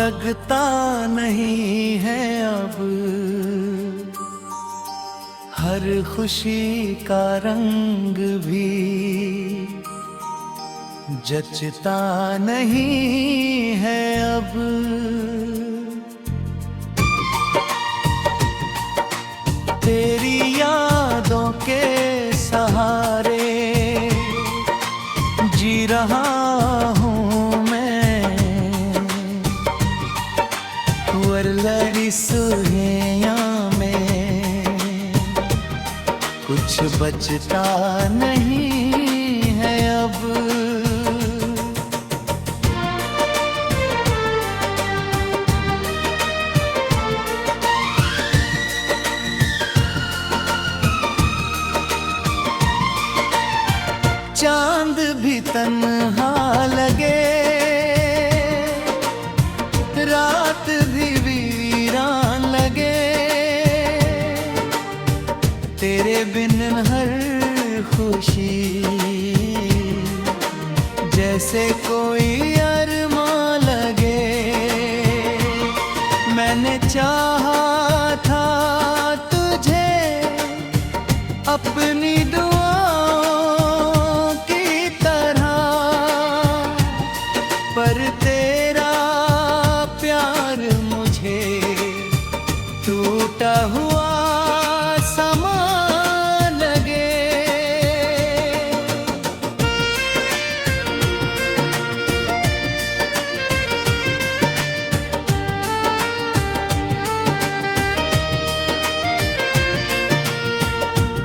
लगता नहीं है अब हर खुशी का रंग भी जचता नहीं है अब। तेरी यादों के सहारे जी रहा हूँ मैं, वरलड़ी सुहेया में कुछ बचता नहीं है अब। चांद भी तन्हा लगे, रात भी वीरान लगे, तेरे बिन हर खुशी जैसे कोई अरमान लगे। मैंने चाहा था तुझे अपनी पर तेरा प्यार मुझे टूटा हुआ समा लगे।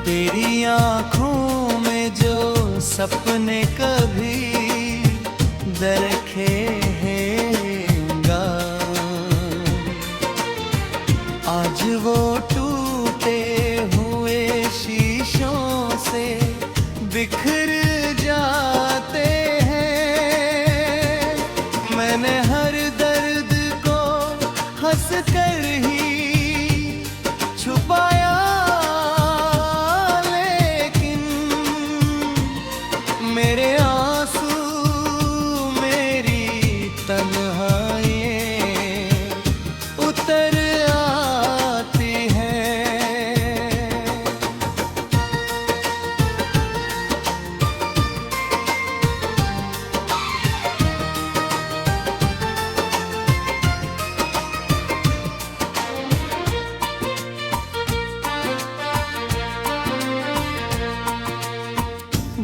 तेरी आँखों में जो सपने कभी दरखे हैंगा, आज वो टूटे हुए शीशों से बिखर जाते हैं। मैंने हर दर्द को हंस कर ही छुपाया, लेकिन मेरे उतर आती है।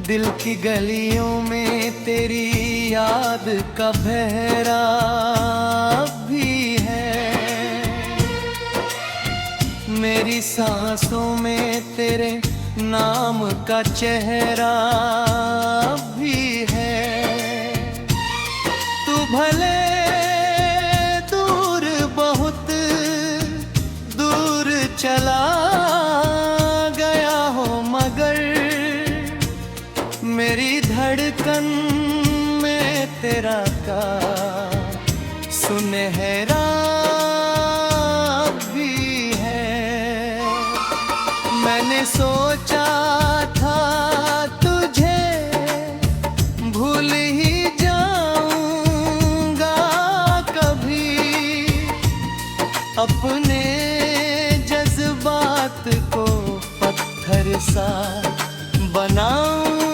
दिल की गलियों में तेरी याद का बहरा भी है, मेरी सांसों में तेरे नाम का चेहरा भी है। तू भले दूर बहुत दूर चला गया हो, मगर मेरी धड़कन में तेरा का सुनहरा भी है। मैंने सोचा था तुझे भूल ही जाऊंगा कभी, अपने जज्बात को पत्थर सा बनाऊंगा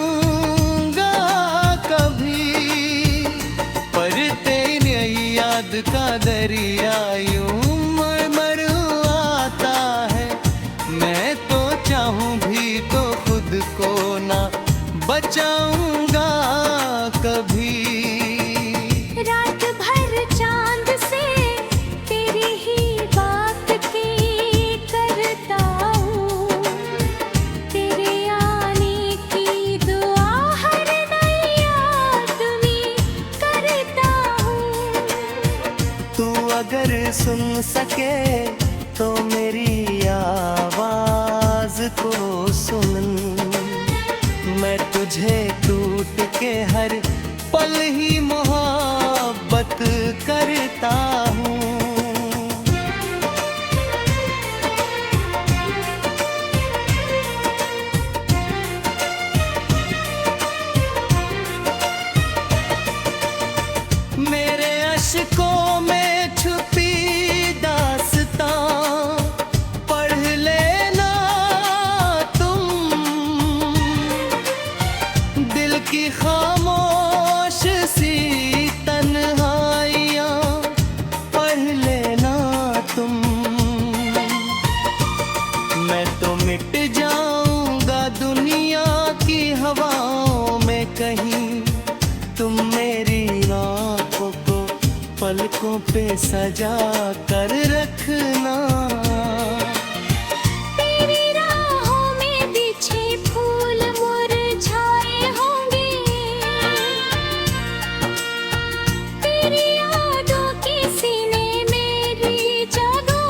कभी, पर तेरी याद का दरिया यूं मर आता है। मैं तो चाहूं भी तो खुद को ना बचाऊंगा कभी। रात भर चांद से तेरी ही बात की करता हूँ, तेरे आने की दुआ हर नई याद में करता हूँ। तू अगर सुन सके तो मेरी आवाज को सुन, मैं तुझे टूट के हर पल ही मोहब्बत करता हूँ। मेरे अश्कों में सजा कर रखना। तेरी राहों में बिछे फूल मुरझाए होंगे, तेरी यादों की सीने मेरी जगह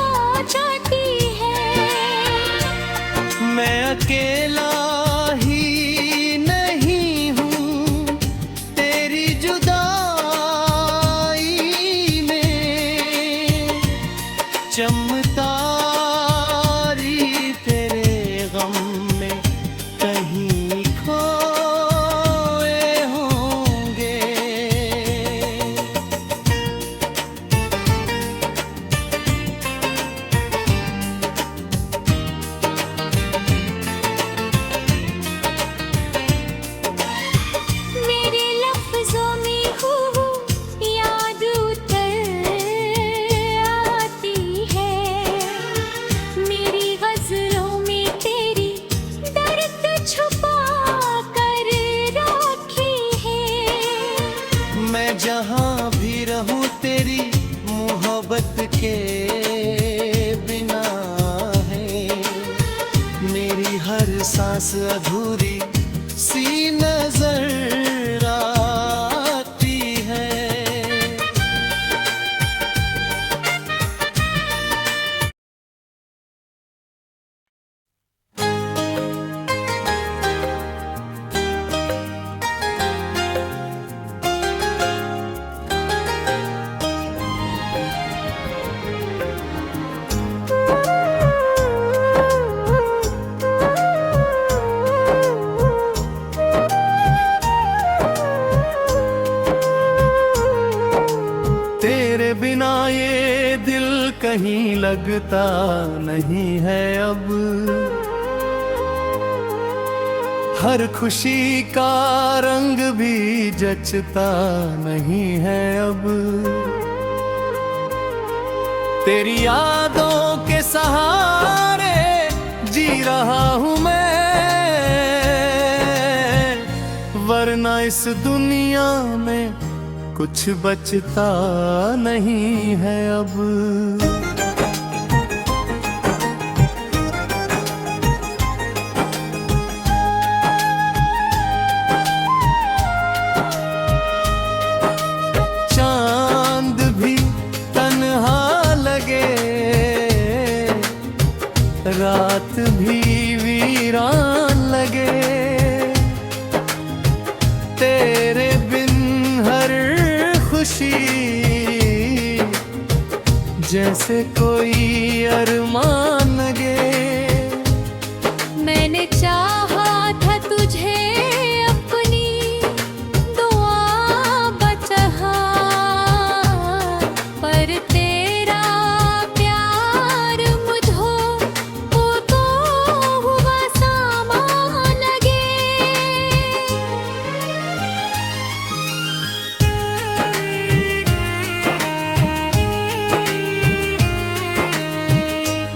जाती है। मैं अकेला ही नहीं हूँ तेरी जुदाई में, चमतारी तेरे गम में कहीं खोए होंगे। मेरे लफ्जों में हूँ याद उतर आती है, मेरी गजलों में तेरी दर्द छुपा कर रखी है। मैं जहाँ भी रहूं तेरी मोहब्बत के बिना है, मेरी हर सांस अधूरी सी नजर आती है। तेरे बिना ये दिल कहीं लगता नहीं है अब, हर खुशी का रंग भी जचता नहीं है अब। तेरी यादों के सहारे जी रहा हूँ मैं, वरना इस दुनिया में कुछ बचता नहीं है अब। चांद भी तन्हा लगे, रात भी वीरान लगे, तेरे बिन हर खुशी जैसे कोई अरमान लगे। मैंने चाहा था तुझे अपनी दुआ बचाहा, पर तेरा प्यार मुझो वो तो हुआ सामान लगे।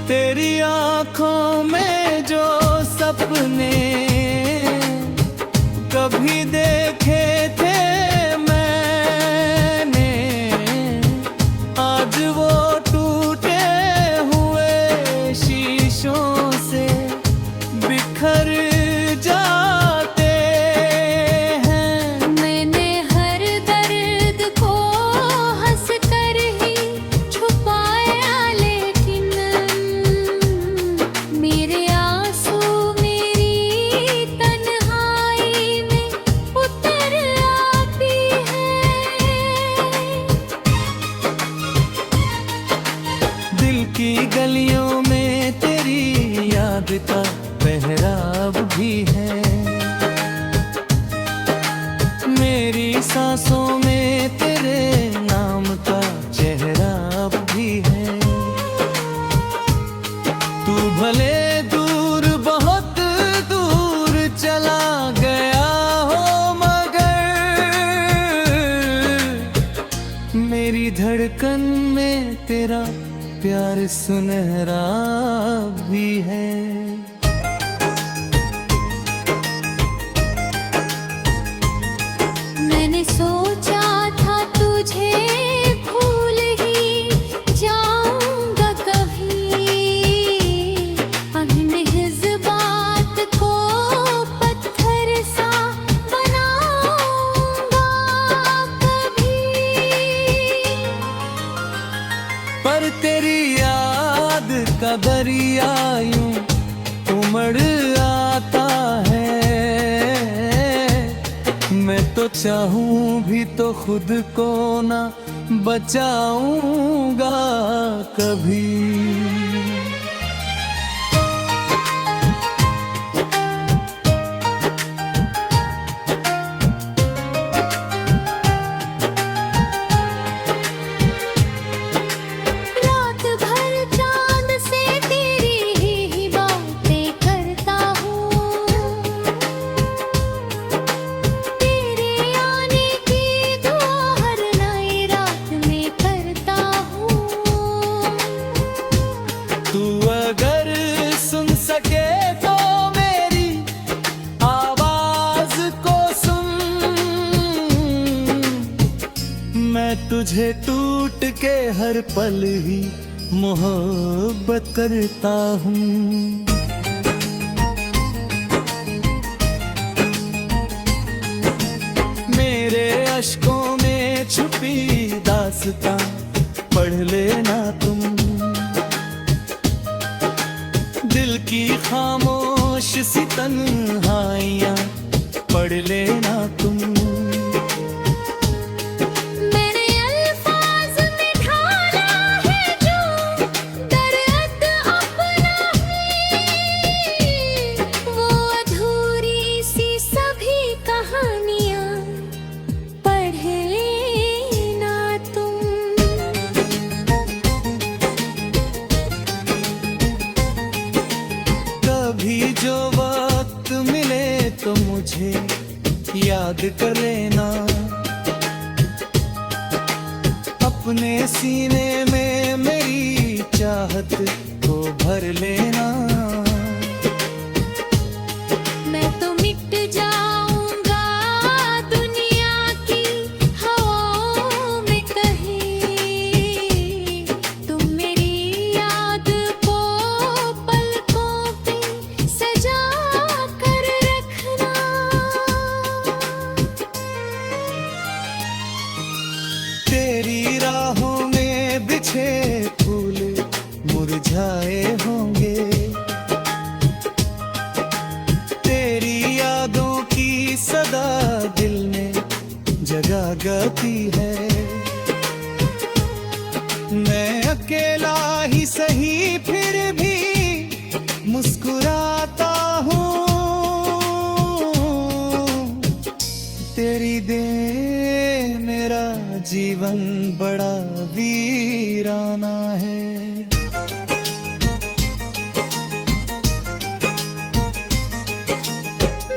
तेरी आँखों में जो सपने कभी देखे थे मैंने, आज वो टूटे हुए शीशों से बिखर जाते हैं। मैंने हर दर्द को हंस कर ही छुपाया, लेकिन मेरे आंसू मेरी तन्हाई में उतर आती है। दिल की गलियों में तेरी याद का पहराव भी है, मेरी सांसों में तेरे नाम का चेहरा भी है। तू भले दूर बहुत दूर चला गया हो, मगर मेरी धड़कन में तेरा प्यार सुनहरा भी है। मैंने सोचा था तुझे भूल ही दरिया यूं उमड़ आता है। मैं तो चाहूं भी तो खुद को ना बचाऊंगा कभी। रात भर चांद से तेरी ही बातें करता हूँ, तेरे आने की दुआ हर नई रात में करता हूँ। तू अगर सुन सके तो मेरी आवाज को सुन। मैं तुझे टूट के हर पल ही मोहब्बत करता हूँ। मेरे अश्कों में छुपी दास्तां पढ़ लेना तुम। दिल की खामोश सी तन्हाइयां पढ़ लेना तुम। मैंने अल्फाज में ढाला है जो दर्द अपना है, वो अधूरी सी सभी कहानियाँ पढ़ लेना तुम। कभी जो वक्त मिले तो मुझे याद कर लेना। अपने सीने में मेरी चाहत को भर लेना। मैं तो मिट जाऊंगा दुनिया की हवाओं में कहीं, तुम मेरी याद को पलकों पे सजा कर रखना। तेरी राहों में बिछे फूल मुरझाए होंगे। तेरी यादों की सदा दिल में जगा गाती है। मैं अकेला ही सही फिर भी मुस्कुराता हूँ। तेरी देन मेरा जीवन बड़ा वीराना है।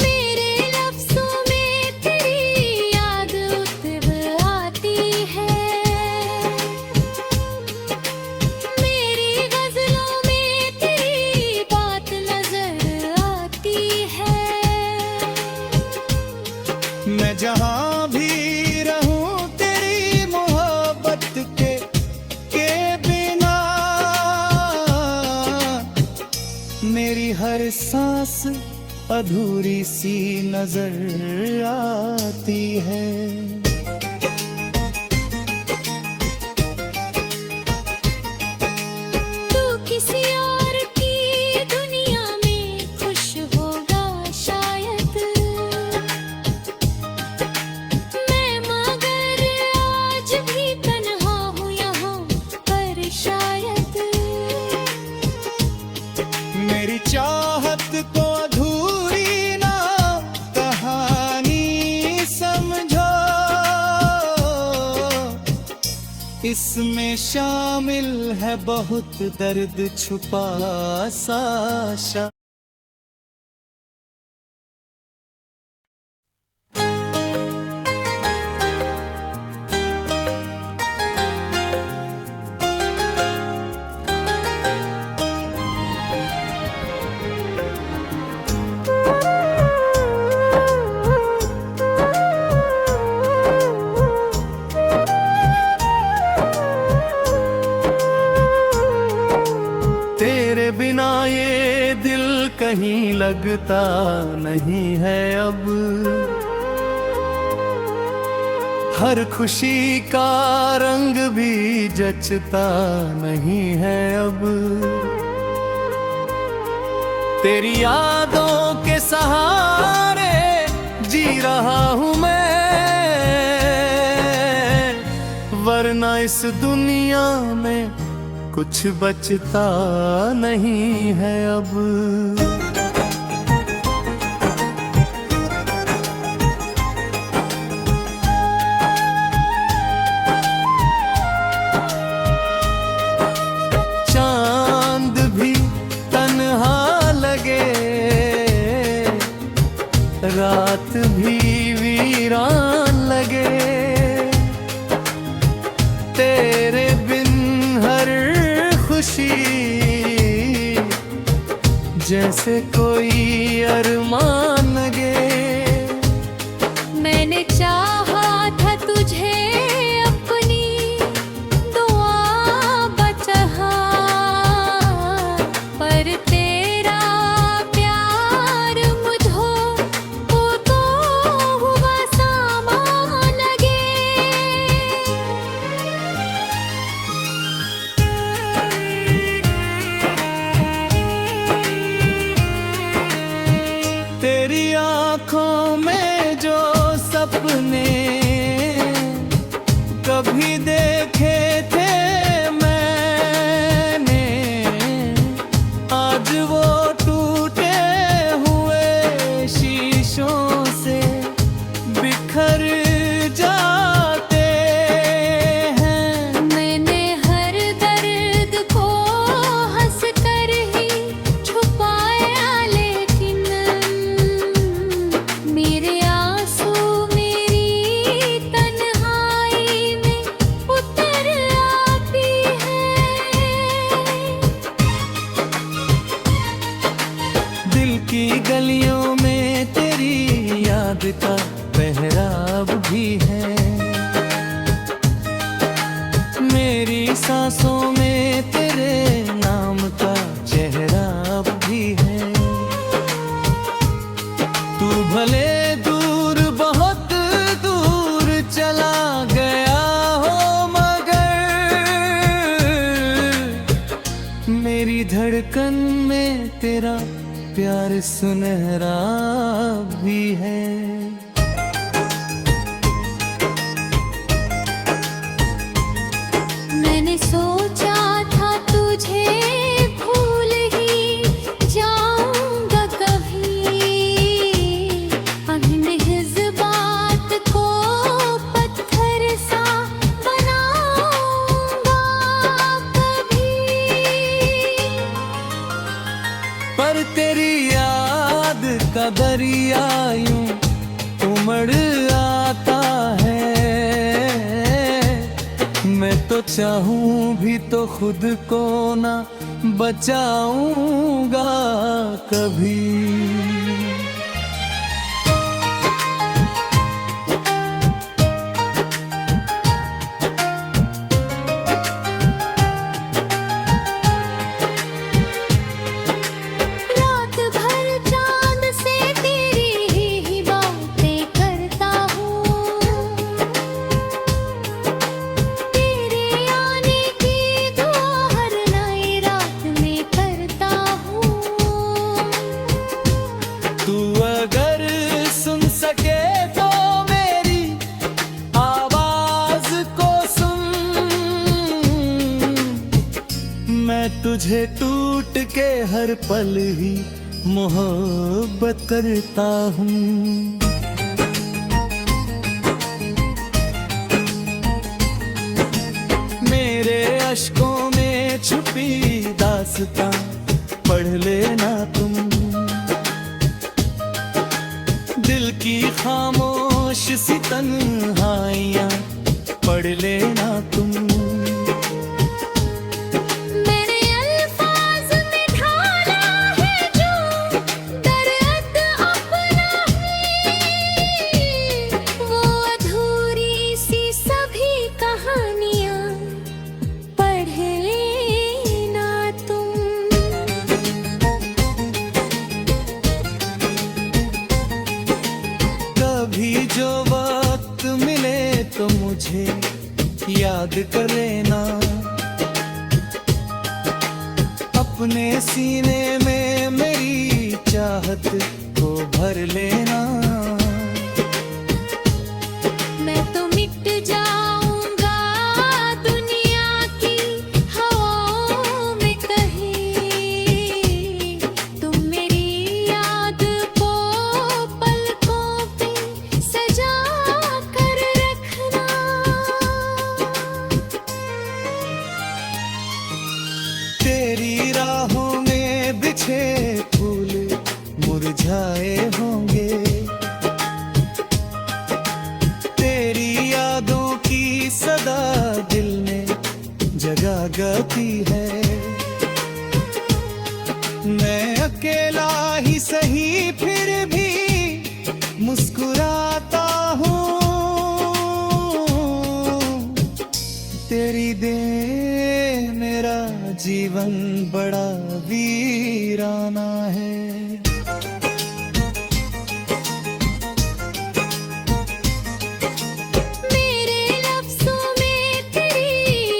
मेरे लफ्ज़ों में तेरी याद उतर आती है, मेरी गज़लों में तेरी बात नजर आती है। मैं जहाँ भी रहूं तेरी मोहब्बत के बिना मेरी हर सांस अधूरी सी नजर आती है। तू किसी और की दुनिया में खुश होगा शायद, मैं मगर आज भी तन्हा हूँ यहाँ पर शायद। मेरी चाहत को अधूरी ना कहानी समझो। इसमें शामिल है बहुत दर्द छुपा सा। तेरे बिना ये दिल कहीं लगता नहीं है अब। हर खुशी का रंग भी जचता नहीं है अब। तेरी यादों के सहारे जी रहा हूँ मैं, वरना इस दुनिया में कुछ बचता नहीं है अब। चांद भी तन्हा लगे, रात भी वीरान लगे, तेरे बिन हर खुशी जैसे कोई अरमान लगे। मैंने चाहा था तुझे अपनी दुआ बचाहा, पर तेरा प्यार मुझो वो तो हुआ सामान लगे। तेरी आँखों में जो सपने कभी देखे थे मैंने, आज वो टूटे हुए शीशों से बिखर जाते हैं। मैंने हर दर्द को हंस कर ही छुपाया, लेकिन मेरे आंसू मेरी तन्हाई में उतर आती है। दिल की गलियों में तेरी याद का पहराव भी है, मेरी सांसों में तेरे नाम का चेहरा भी है। तू भले दूर बहुत दूर चला गया हो, मगर मेरी धड़कन में तेरा प्यार सुनहरा भी है। मैंने सोचा था तुझे भूल ही जाऊंगा कभी, अंध इस बात को पत्थर सा बनाऊंगा कभी। पर तेरी याद का दरिया यूं उमड़ आता है, मैं तो चाहूं भी तो खुद को ना बचाऊंगा कभी। रात भर चांद से तेरी ही बातें करता हूँ, तेरे आने की दुआ हर नई रात में करता हूँ। तू अगर सुन सके तो मेरी आवाज को सुन, मैं तुझे टूट के हर पल ही मोहब्बत करता हूँ। मेरे अश्कों में छुपी दास्तां पढ़ लेना तुम, दिल की खामोश सी तन्हाइयाँ पढ़ लेना तुम। मैंने अल्फाज में ढाला है जो दर्द अपना ही, वो अधूरी सी सभी कहानियाँ पढ़ लेना तुम। कभी जो वक्त मिले तो मुझे याद कर लेना, अपने सीने में मेरी चाहत को भर लेना। मैं तो मिट जाऊंगा दुनिया की हवाओं में कहीं, तुम मेरी याद को पलकों पे सजा कर रखना। तेरी राहों में बिछे फूल मुरझाए होंगे, तेरी यादों की सदा दिल में जगा गाती है। मैं अकेला ही सही फिर भी मुस्कुराता हूँ, तेरी देन मेरा जीवन बड़ा वीराना है। मेरे लफ्ज़ों में तेरी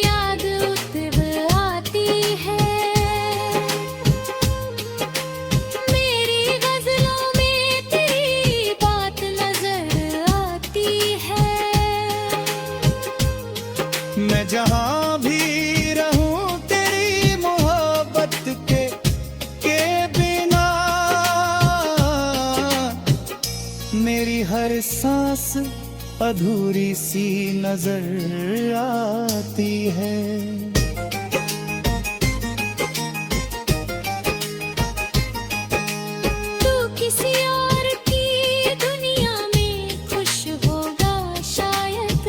याद उतर आती है, मेरी गज़लों में तेरी बात नजर आती है। मैं जहाँ भी रहूं तेरी मोहब्बत के बिना, मेरी हर सांस अधूरी सी नजर आती है। तू किसी और की दुनिया में खुश होगा शायद,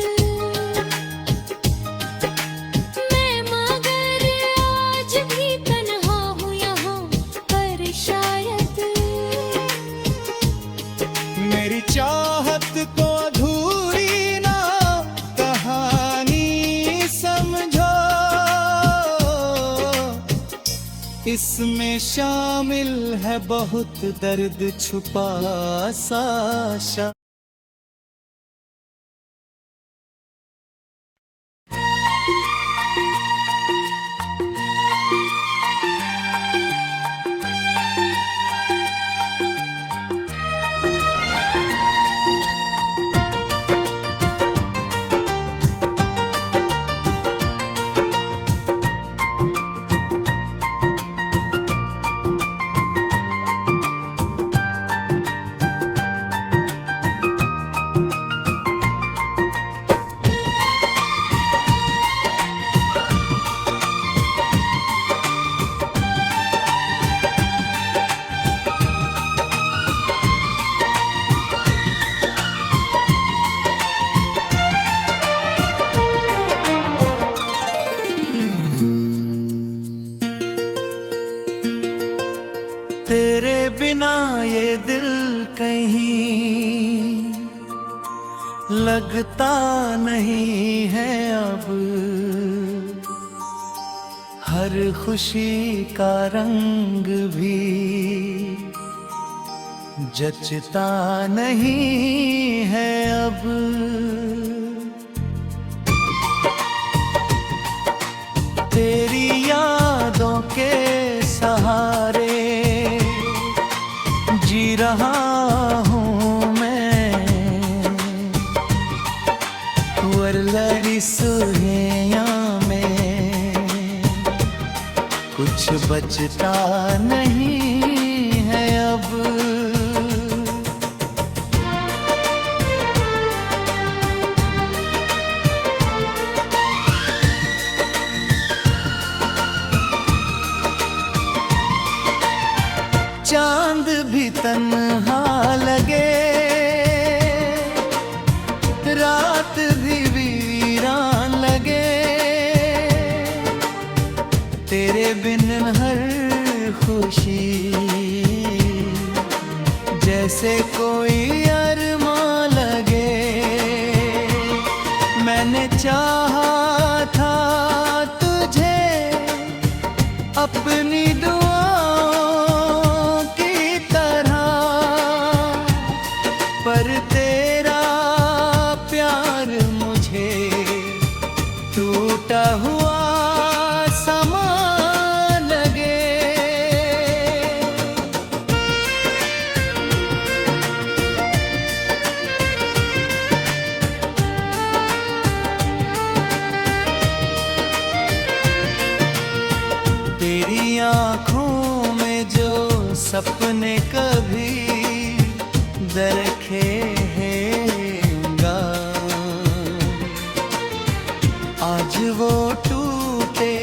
मैं मगर आज भी तन्हा हूँ यहाँ पर शायद। मेरी चाहत को अधूरी ना कहानी समझो, इसमें शामिल है बहुत दर्द छुपा सा। तेरे बिना ये दिल कहीं लगता नहीं है अब, हर खुशी का रंग भी जचता नहीं है अब। तेरी यादों के सहारे जी रहा हूँ मैं, वरलरी सुहेया में कुछ बचता नहीं है अब। चांद भी तन्हा लगे, रात भी वीरान लगे, तेरे बिन हर खुशी जैसे कोई अरमान लगे। मैंने चाहा था तुझे अपनी दुआओं की तरह, पर तेरा प्यार मुझे टूटा हुआ समा लगे। सपने कभी दरखेगा। आज वो टूटे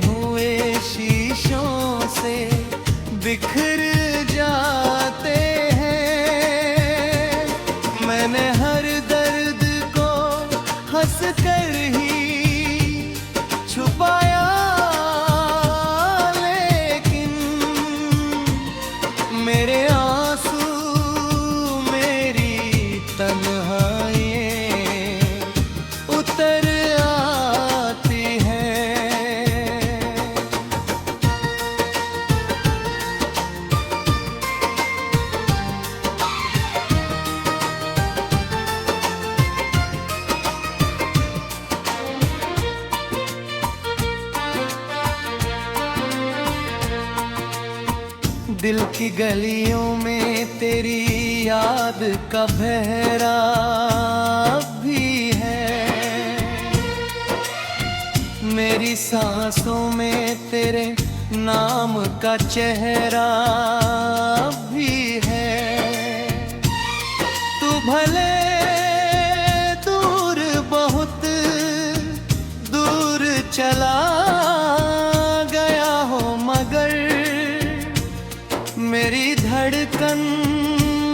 हुए शीशों से बिखर जाते हैं। मैंने हर दर्द को हंस कर ही छुपाया, लेकिन मेरे आंसू मेरी तन्हाइयाँ उतर आती हैं। दिल की गलियों में तेरी याद का बहरा भी है। मेरी सांसों में तेरे नाम का चेहरा भी है। तू भले दूर बहुत दूर चला गया हो, मगर मेरी धड़कन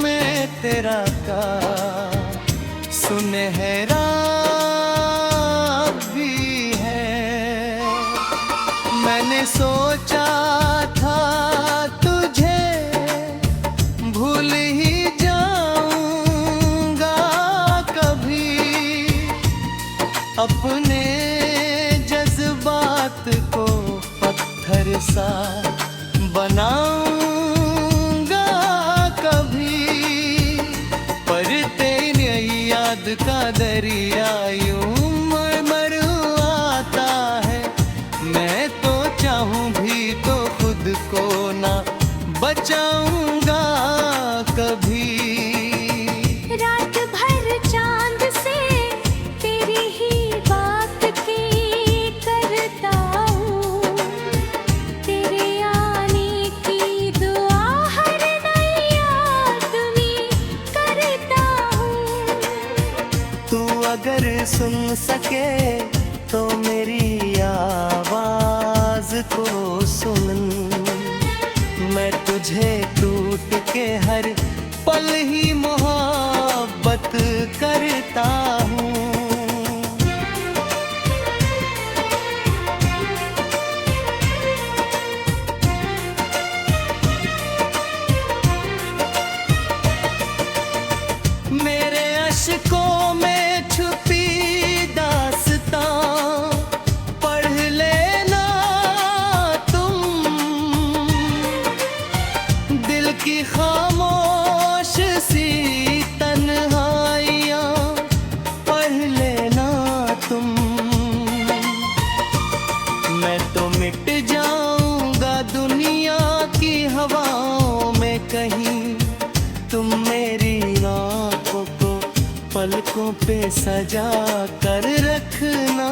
में तेरा का सुनहरा भी है। मैंने सोचा था तुझे भूल ही जाऊंगा कभी, अपने जज्बात को पत्थर सा बनाऊंगा कभी। पर तेरी याद का दरिया यूं मर आता है। मैं तो चाहूं भी तो खुद को ना बचाऊंगा कभी। रात भर चांद से तेरी ही बात की करता हूँ। तेरे आने की दुआ हर नई याद में करता हूँ। तू अगर सुन सके तो मेरी आवाज को सुन। मैं तुझे टूट के हर पल ही मोहब्बत करता हूँ। मेरे अश्कों में छुपी दास्तां पढ़ लेना तुम। दिल की खामोश सी तन्हाइयाँ पढ़ लेना तुम। मैं तो मिट जाऊंगा दुनिया की हवाओं में कहीं, तुम मेरी आँखों को पलकों पे सजा कर रखना।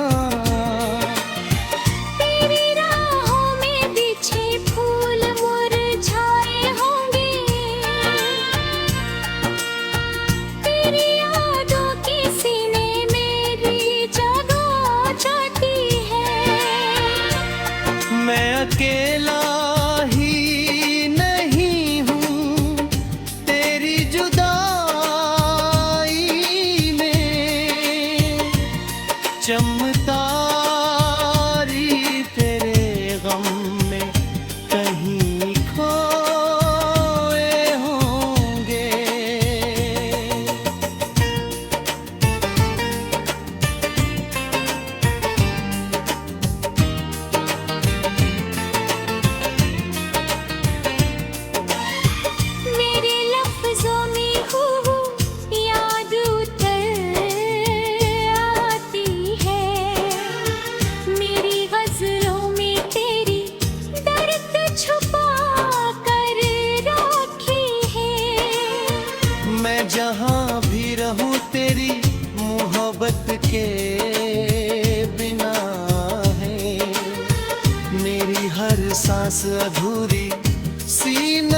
तेरी राहों में बिछे फूल मुरझाए होंगे। तेरी यादों की सीने मेरी जगह जाती है। मैं अकेला ही नहीं हूँ तेरी जुदाई में। चमतारी तेरे गम में कहीं खोए होंगे। मेरे लफ्जों में हो याद उतर आती है। मेरी गजलों में तेरी दर्द छुपा कर रखी है। मैं जहाँ भी रहूं तेरी मोहब्बत के बिना है। मेरी हर सांस अधूरी सी न